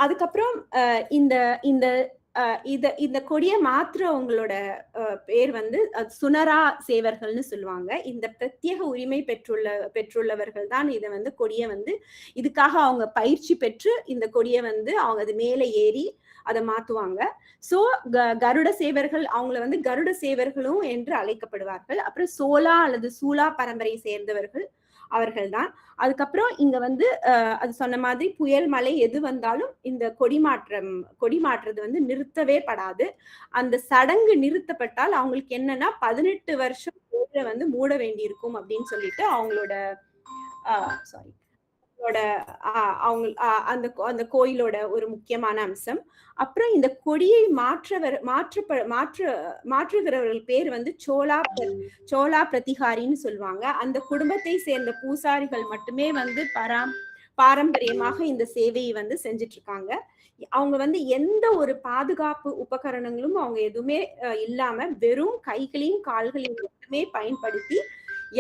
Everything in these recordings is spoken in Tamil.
அதுக்கப்புறம் இந்த இந்த இந்த கொடியை மாற்றுறவங்களோட பேர் வந்து சுனரா சேவர்கள்னு சொல்லுவாங்க. இந்த பிரத்யேக உரிமை பெற்றுள்ளவர்கள் தான் இதை வந்து கொடியை வந்து இதுக்காக அவங்க பயிற்சி பெற்று இந்த கொடியை வந்து அவங்க அது மேலே ஏறி அதை மாத்துவாங்க. சோ கருட சேவர்கள் அவங்கள வந்து கருட சேவர்களும் என்று அழைக்கப்படுவார்கள். அப்புறம் சோலா அல்லது சூலா பரம்பரை சேர்ந்தவர்கள் அவர்கள் தான். அதுக்கப்புறம் இங்க வந்து அது சொன்ன மாதிரி புயல் மழை எது வந்தாலும் இந்த கொடி மாற்றுறது வந்து நிறுத்தவே படாது. அந்த சடங்கு நிறுத்தப்பட்டால் அவங்களுக்கு என்னன்னா 18 வருஷம் கோயிலை வந்து மூட வேண்டியிருக்கும் அப்படின்னு சொல்லிட்டு அவங்களோட அந்த கோயிலோட ஒரு முக்கியமான அம்சம். அப்புறம் இந்த கொடியை மாற்றுகிறவர்கள் பேர் வந்து சோலா பிரதிகாரின்னு சொல்லுவாங்க. அந்த குடும்பத்தை சேர்ந்த பூசாரிகள் மட்டுமே வந்து பாரம்பரியமாக இந்த சேவையை வந்து செஞ்சுட்டு இருக்காங்க. அவங்க வந்து எந்த ஒரு பாதுகாப்பு உபகரணங்களும் அவங்க எதுவுமே இல்லாம வெறும் கைகளையும் கால்களையும் மட்டுமே பயன்படுத்தி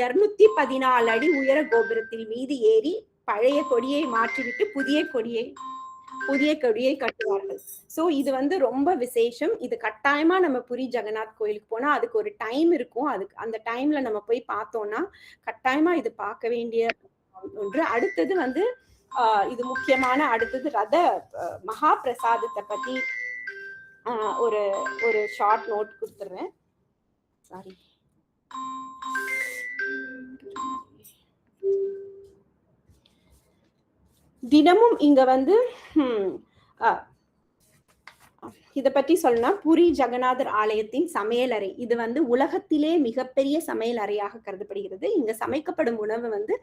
214 அடி உயர கோபுரத்தில் மீது ஏறி பழைய கொடியை மாற்றிவிட்டு புதிய கொடியை கட்டுவார்கள். சோ இது வந்து ரொம்ப விசேஷம். இது கட்டாயமா நம்ம புரி ஜெகநாத் கோயிலுக்கு போனா அதுக்கு ஒரு டைம் இருக்கும். அதுக்கு அந்த டைம்ல நம்ம போய் பார்த்தோம்னா கட்டாயமா இது பார்க்க வேண்டிய ஒன்று. அடுத்தது வந்து இது முக்கியமான அடுத்தது ரத மகா பிரசாதத்தை பத்தி ஒரு ஷார்ட் நோட் கொடுத்துறேன். சாரி. தினமும் இங்க வந்து இதை பற்றி சொல்லணும்னா புரி ஜெகநாதர் ஆலயத்தின் சமையலறை இது வந்து உலகத்திலே மிகப்பெரிய சமையல் அறையாக கருதப்படுகிறது. இங்க சமைக்கப்படும் உணவு வந்து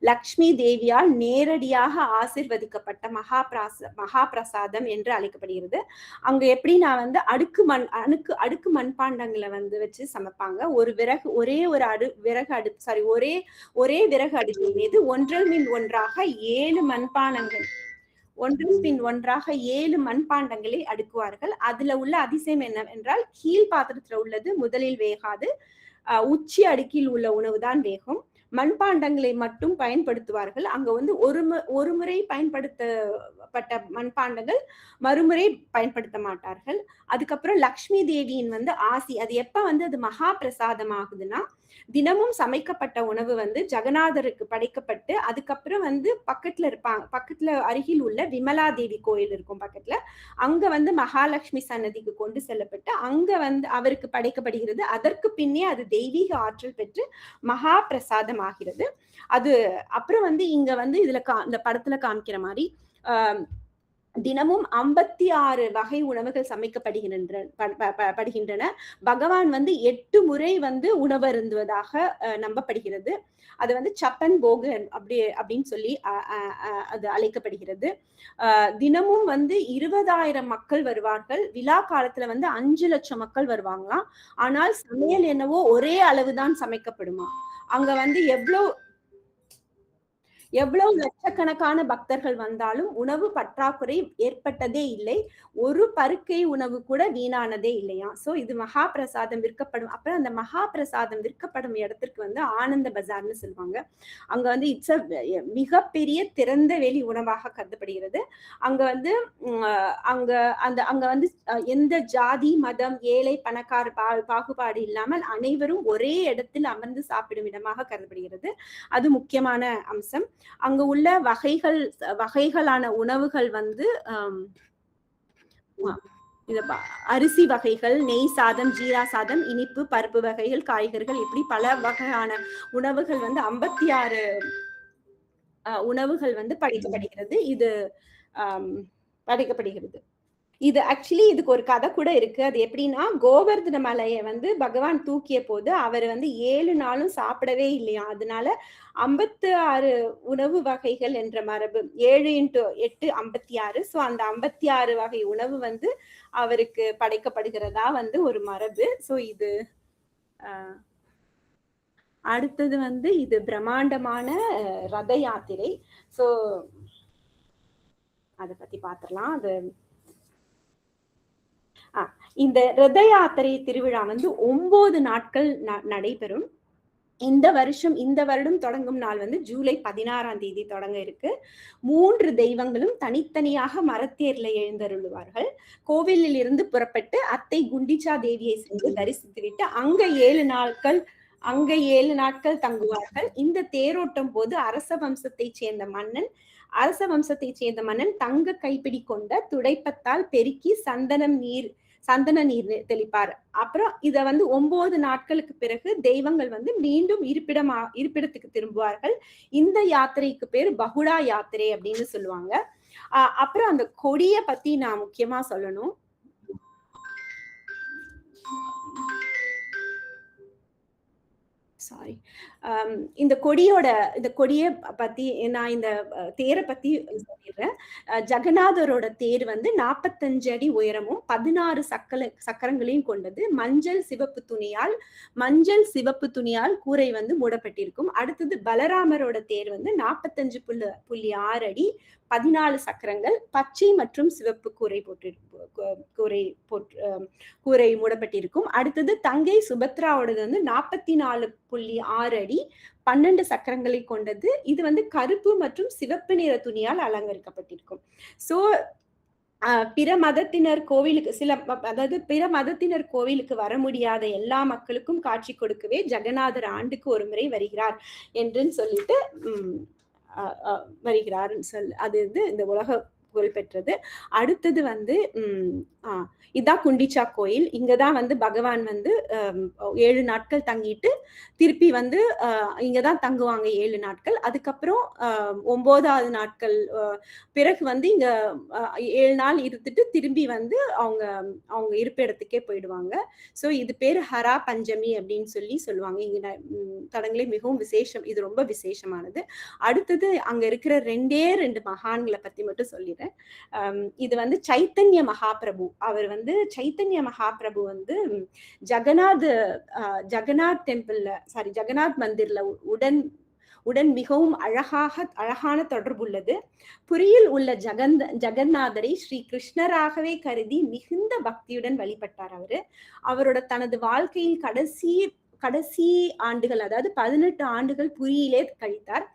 லக்ஷ்மி தேவியால் நேரடியாக ஆசிர்வதிக்கப்பட்ட மகா பிரசாதம் என்று அழைக்கப்படுகிறது. அங்க எப்படின்னா வந்து அடுக்கு மண்பாண்டங்களை வந்து வச்சு சமைப்பாங்க. ஒரே விறகு அடுப்பின் மீது ஒன்றன் பின் ஒன்றாக 7 மண்பாண்டங்கள் ஒன்றின் பின் ஒன்றாக 7 மண்பாண்டங்களை அடுக்குவார்கள். அதுல உள்ள அதிசயம் என்னவென்றால் கீழ் பாத்திரத்துல உள்ளது முதலில் வேகாது, உச்சி அடுக்கில் உள்ள உணவுதான் வேகும். மண்பாண்டங்களை மட்டும் பயன்படுத்துவார்கள். அங்க வந்து ஒரு முறை பயன்படுத்தப்பட்ட மண்பாண்டங்கள் மறுமுறை பயன்படுத்த மாட்டார்கள். அதுக்கப்புறம் லக்ஷ்மி தேவியின் வந்து ஆசி அது எப்ப வந்து அது மகா பிரசாதம் ஆகுதுன்னா தினமும் சமைக்கப்பட்ட உணவு வந்து ஜெகநாதருக்கு படைக்கப்பட்டு அதுக்கப்புறம் வந்து பக்கத்துல அருகில் உள்ள விமலா தேவி கோயில் இருக்கும் பக்கத்துல. அங்க வந்து மகாலட்சுமி சன்னதிக்கு கொண்டு செல்லப்பட்டு அங்க வந்து அவருக்கு படைக்கப்படுகிறது. அதற்கு பின்னே அது தெய்வீக ஆற்றல் பெற்று மகா பிரசாதம் ஆகிறது. அது அப்புறம் வந்து இங்க வந்து இதுல இந்த படத்துல காமிக்கிற மாதிரி தினமும் 56 வகை உணவுகள் சமைக்கப்படுகின்றன. பகவான் வந்து 8 முறை வந்து உணவு அருந்துவதாக நம்பப்படுகிறது. அது வந்து சப்பன் போகு அப்படின்னு சொல்லி அது அழைக்கப்படுகிறது. தினமும் வந்து 20,000 மக்கள் வருவார்கள். விழா காலத்துல வந்து 5 லட்சம் மக்கள் வருவாங்களாம். ஆனால் சமையல் என்னவோ ஒரே அளவுதான் சமைக்கப்படுமா. அங்க வந்து எவ்வளவு லட்சக்கணக்கான பக்தர்கள் வந்தாலும் உணவு பற்றாக்குறை ஏற்பட்டதே இல்லை. ஒரு பருக்கை உணவு கூட வீணானதே இல்லையா. சோ இது மகா பிரசாதம் விற்கப்படும். அப்புறம் அந்த மகா பிரசாதம் விற்கப்படும் இடத்திற்கு வந்து ஆனந்த பஜார்னு சொல்லுவாங்க. அங்க வந்து மிகப்பெரிய திறந்த வெளி உணவாக கருதப்படுகிறது. அங்க வந்து அங்க வந்து எந்த ஜாதி மதம் ஏழை பணக்கார பாகுபாடு இல்லாமல் அனைவரும் ஒரே இடத்தில் அமர்ந்து சாப்பிடும் இடமாக கருதப்படுகிறது. அது முக்கியமான அம்சம். அங்க உள்ள வகைகளான உணவுகள் வந்து அரிசி வகைகள், நெய் சாதம், ஜீரா சாதம், இனிப்பு, பருப்பு வகைகள், காய்கறிகள் இப்படி பல வகையான உணவுகள் வந்து 56 உணவுகள் வந்து படைக்கப்படுகிறது. இது ஆக்சுவலி இதுக்கு ஒரு கதை கூட இருக்கு. அது எப்படின்னா கோவர்தன மலையை வந்து பகவான் தூக்கிய போது அவர் வந்து 7 நாளும் சாப்பிடவே இல்லையா. அதனால 56 உணவு வகைகள் என்ற மரபு 7 × 8 56. சோ அந்த 56 வகை உணவு வந்து அவருக்கு படைக்கப்படுகிறதா வந்து ஒரு மரபு. சோ இது அடுத்தது வந்து இது பிரம்மாண்டமான ரத யாத்திரை. சோ அதை பத்தி பாத்திரலாம். அது இந்த ரத யாத்திரை திருவிழா வந்து 9 நாட்கள் நடைபெறும். இந்த வருடம் தொடங்கும் நாள் வந்து ஜூலை 16ஆம் தேதி தொடங்க இருக்கு. 3 தெய்வங்களும் தனித்தனியாக மரத்தேர்ல எழுந்தருளுவார்கள். கோவிலில் இருந்து புறப்பட்டு அத்தை குண்டிச்சா தேவியை சென்று தரிசித்துவிட்டு அங்க 7 நாட்கள் தங்குவார்கள். இந்த தேரோட்டம் போது அரச வம்சத்தைச் சேர்ந்த மன்னன் தங்க கைப்பிடி கொண்ட துடைப்பத்தால் பெருக்கி சந்தன நீர் தெளிப்பார். அப்புறம் இத வந்து 9 நாட்களுக்கு பிறகு தெய்வங்கள் வந்து மீண்டும் இருப்பிடத்துக்கு திரும்புவார்கள். இந்த யாத்திரைக்கு பேரு பகுடா யாத்திரை அப்படின்னு சொல்லுவாங்க. அப்புறம் அந்த கொடிய பத்தி நான் முக்கியமா சொல்லணும். சாரி. இந்த கொடிய பத்தி நான் இந்த தேரை பத்தி சொல்லிடுறேன். ஜெகநாதரோட தேர் வந்து 45 அடி உயரமும் 16 சக்கரங்களையும் கொண்டது. மஞ்சள் சிவப்பு துணியால் கூரை வந்து மூடப்பட்டிருக்கும். அடுத்தது பலராமரோட தேர் வந்து 45.6 அடி 14 சக்கரங்கள், பச்சை மற்றும் சிவப்பு கூரை மூடப்பட்டிருக்கும். அடுத்தது தங்கை சுபத்ராவோடது வந்து 44.6 அடி 12 சக்கரங்களை கொண்டது. இது வந்து கருப்பு மற்றும் சிவப்பு நிற துணியால் அலங்கரிக்கப்பட்டிருக்கும். சோ பிற மதத்தினர் கோவிலுக்கு வர முடியாத எல்லா மக்களுக்கும் காட்சி கொடுக்கவே ஜெகநாதர் ஆண்டுக்கு ஒரு முறை வருகிறார் என்று சொல்லிட்டு வருகிறார். அது இந்த உலக புகழ் பெற்றது. அடுத்தது வந்து இதான் குண்டிச்சா கோயில். இங்கதான் வந்து பகவான் வந்து 7 நாட்கள் தங்கிட்டு திருப்பி வந்து இங்கதான் தங்குவாங்க 7 நாட்கள். அதுக்கப்புறம் 9வது நாட்கள் பிறகு வந்து இங்க 7 நாள் இருந்துட்டு திரும்பி வந்து அவங்க இருப்பிடத்துக்கே போயிடுவாங்க. சோ இது பேரு ஹரா பஞ்சமி அப்படின்னு சொல்லுவாங்க. இங்க தடங்களே மிகவும் விசேஷம். இது ரொம்ப விசேஷமானது. அடுத்தது அங்க இருக்கிற 2 மகான்களை பத்தி மட்டும் சொல்லிடுறேன். இது வந்து சைத்தன்ய மகாபிரபு வந்து ஜெகநாத் மந்திர்ல உடன் மிகவும் அழகான தொடர்புள்ளது. புரியில் உள்ள ஜெகநாதரை ஸ்ரீ கிருஷ்ணராகவே கருதி மிகுந்த பக்தியுடன் வழிபட்டார். அவரோட தனது வாழ்க்கையில் கடைசி ஆண்டுகள், அதாவது 18 ஆண்டுகள் புரியிலே கழித்தார்.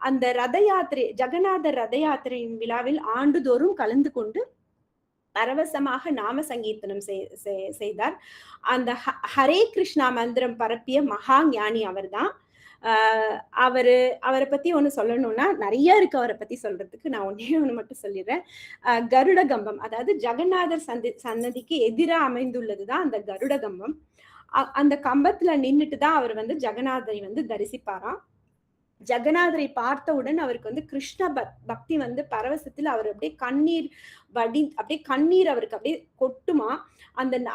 அந்த ஜெகநாதர் ரத யாத்திரையின் விழாவில் ஆண்டுதோறும் கலந்து கொண்டு பரவசமாக நாம சங்கீர்த்தனம் செய்தார். அந்த ஹரே கிருஷ்ணா மந்திரம் பரப்பிய மகா ஞானி அவர்தான். அவரை பத்தி ஒண்ணு சொல்லணும்னா நிறைய இருக்கு. அவரை பத்தி சொல்றதுக்கு நான் ஒண்ணு மட்டும் சொல்லிடுறேன். கருட கம்பம், அதாவது ஜெகநாதர் சன்னதிக்கு எதிரா அமைந்துள்ளதுதான் அந்த கருட கம்பம். அந்த கம்பத்துல நின்னுட்டு தான் அவர் வந்து ஜெகநாதரை வந்து தரிசிப்பாராம். ஜெகநாதரை பார்த்தவுடன் அவருக்கு வந்து கிருஷ்ண பக்தி வந்து பரவசத்தில் அவர் அப்படியே கண்ணீர் அவருக்கு அப்படியே கொட்டுமா.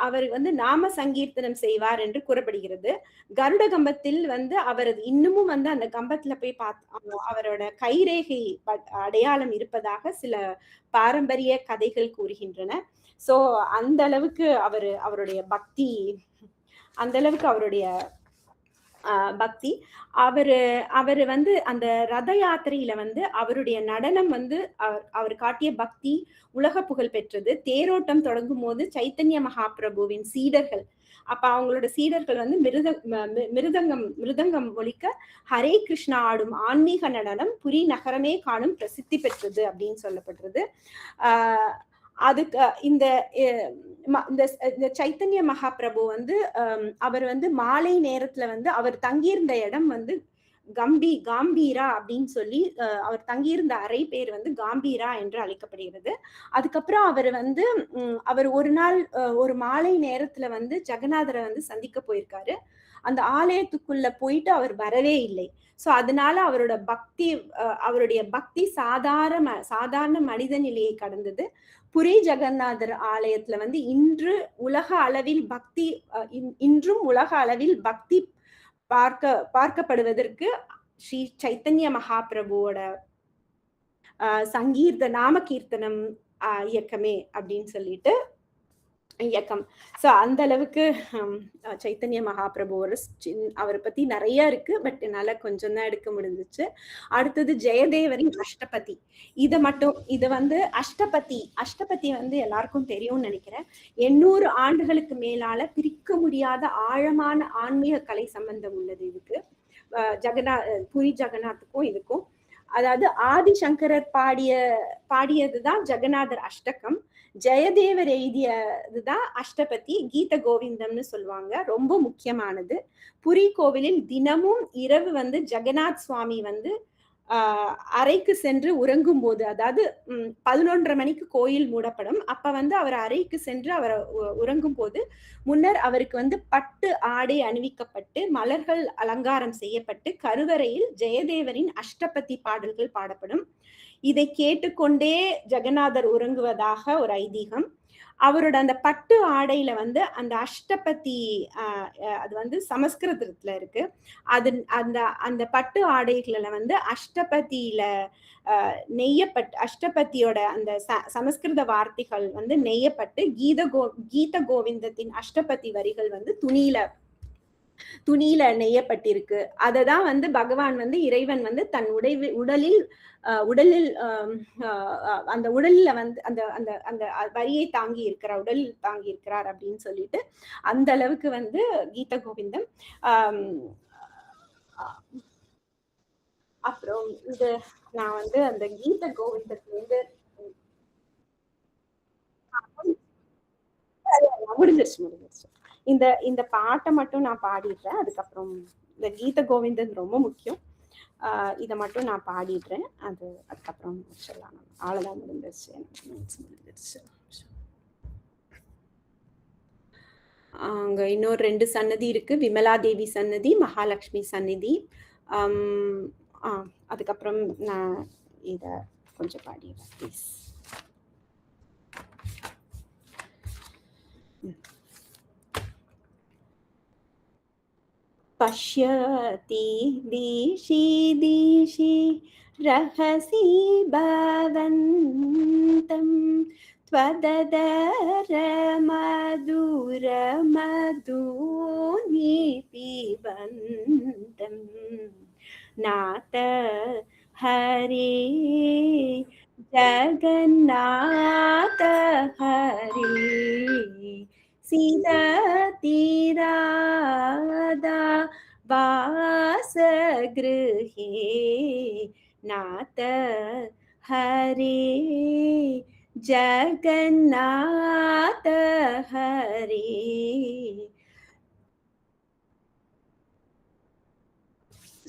அவர் வந்து நாம சங்கீர்த்தனம் செய்வார் என்று கூறப்படுகிறது. கருட கம்பத்தில் வந்து அவரது இன்னமும் வந்து அந்த கம்பத்துல போய் அவரோட கைரேகை அடையாளம் இருப்பதாக சில பாரம்பரிய கதைகள் கூறுகின்றன. சோ அந்த அளவுக்கு அவருடைய பக்தி அவரு வந்து அந்த ரத யாத்திரையில வந்து அவருடைய நடனம் வந்து அவர் காட்டிய பக்தி உலக புகழ் பெற்றது. தேரோட்டம் தொடங்கும் போது சைத்தன்ய மகாபிரபுவின் சீடர்கள், அப்ப அவங்களோட சீடர்கள் வந்து மிருதங்கம் ஒலிக்க ஹரே கிருஷ்ணா ஆடும் ஆன்மீக நடனம் புரி நகரமே காணும் பிரசித்தி பெற்றது அப்படின்னு சொல்லப்படுறது. அதுக்கு இந்த சைத்தன்ய மகாபிரபு வந்து அவர் வந்து மாலை நேரத்துல வந்து அவர் தங்கியிருந்த இடம் வந்து காம்பீரா அப்படின்னு சொல்லி அவர் தங்கியிருந்த அறை பேர் வந்து காம்பீரா என்று அழைக்கப்படுகிறது. அதுக்கப்புறம் அவர் ஒரு நாள் ஒரு மாலை நேரத்துல வந்து ஜெகநாதரை வந்து சந்திக்க போயிருக்காரு. அந்த ஆலயத்துக்குள்ள போயிட்டு அவர் வரவே இல்லை. சோ அதனால அவருடைய பக்தி சாதாரண மனித நிலையை கடந்தது. புரி ஜெகநாதர் ஆலயத்துல வந்து இன்றும் உலக அளவில் பக்தி பார்க்கப்படுவதற்கு ஸ்ரீ சைத்தன்ய மகாபிரபுவோட நாம கீர்த்தனம் இயக்கமே அப்படின்னு சொல்லிட்டு இயக்கம். சோ அந்த அளவுக்கு சைத்தன்ய மகாபிரபு அவரை பத்தி நிறைய இருக்கு. பட் என்னால கொஞ்சம் தான் எடுக்க முடிஞ்சிச்சு. அடுத்தது ஜெயதேவரின் அஷ்டபதி. இது வந்து அஷ்டபதி வந்து எல்லாருக்கும் தெரியும்னு நினைக்கிறேன். 800 ஆண்டுகளுக்கு மேலால பிரிக்க முடியாத ஆழமான ஆன்மீக கலை சம்பந்தம் உள்ளது இதுக்கு. புரி ஜெகநாத்துக்கும் இதுக்கும். அதாவது ஆதிசங்கரர் பாடியதுதான் ஜெகநாதர் அஷ்டகம். ஜெயதேவர் எழுதியதுதான் அஷ்டபதி, கீத கோவிந்தம்னு சொல்லுவாங்க. ரொம்ப முக்கியமானது. புரி கோவிலில் தினமும் இரவு ஜெகநாத் சுவாமி அறைக்கு சென்று உறங்கும் போது, அதாவது 11:30 மணிக்கு கோயில் மூடப்படும். அப்ப அவர் அறைக்கு சென்று அவர் உறங்கும் போது முன்னர் அவருக்கு பட்டு ஆடை அணிவிக்கப்பட்டு மலர்கள் அலங்காரம் செய்யப்பட்டு கருவறையில் ஜெயதேவரின் அஷ்டபதி பாடல்கள் பாடப்படும். இதை கேட்டுக்கொண்டே ஜெகநாதர் உறங்குவதாக ஒரு ஐதீகம். அவரோட அந்த பட்டு ஆடையில அந்த அஷ்டபதி அது சமஸ்கிருதத்துல இருக்கு. அது அந்த பட்டு ஆடைகள்ல அஷ்டபதியில நெய்யப்பட்டு அஷ்டபதியோட அந்த சமஸ்கிருத வார்த்தைகள் நெய்யப்பட்டு கீத கோவிந்தத்தின் அஷ்டபதி வரிகள் துணியில நெய்யப்பட்டிருக்கு. அததான் பகவான் இறைவன் தன் உடலில் அந்த உடல்ல அந்த அந்த அந்த வரியை தாங்கி இருக்கிறார், உடலில் தாங்கி இருக்கிறார் அப்படின்னு சொல்லிட்டு அந்த அளவுக்கு கீத கோவிந்தம். அப்புறம் இது நான் அந்த கீத கோவிந்தத்துல முடிஞ்சிருச்சு. இந்த பாட்டை மட்டும் நான் பாடிடுறேன். அதுக்கப்புறம் இந்த கீத கோவிந்தன் ரொம்ப முக்கியம். இதை மட்டும் நான் பாடிடுறேன். அதுக்கப்புறம் சொல்லலாம். அவ்வளவுதான், முடிஞ்சிருச்சு. அங்க இன்னொரு 2 சன்னதி இருக்கு. விமலா தேவி சன்னதி, மகாலட்சுமி சன்னதி. அதுக்கப்புறம் நான் இத கொஞ்சம் பாடிடுறேன் ப்ளீஸ். पश्यति दिशि दिशि रहसि भवन्तं त्वददर मधुर मधुनि पिबन्तं नाथ हरे जगन्नाथ हरे सीदतिरादा वासगृहे नाथ हरे जगन्नाथ हरे.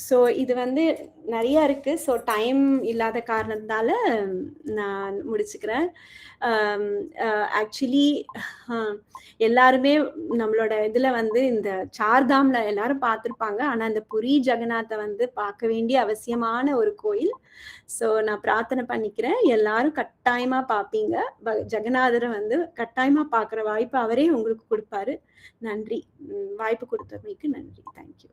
ஸோ இது நிறைய இருக்கு. ஸோ டைம் இல்லாத காரணத்தினால நான் முடிச்சுக்கிறேன். ஆக்சுவலி எல்லாருமே நம்மளோட இதுல இந்த சார்தாம்ல எல்லாரும் பார்த்திருப்பாங்க. ஆனா இந்த புரி ஜெகநாத்தை பார்க்க வேண்டிய அவசியமான ஒரு கோயில். ஸோ நான் பிரார்த்தனை பண்ணிக்கிறேன், எல்லாரும் கட்டாயமா பார்ப்பீங்க. ஜெகநாதரை கட்டாயமா பார்க்குற வாய்ப்பு அவரே உங்களுக்கு கொடுப்பாரு. நன்றி. வாய்ப்பு கொடுத்தமைக்கு நன்றி. தேங்க்யூ.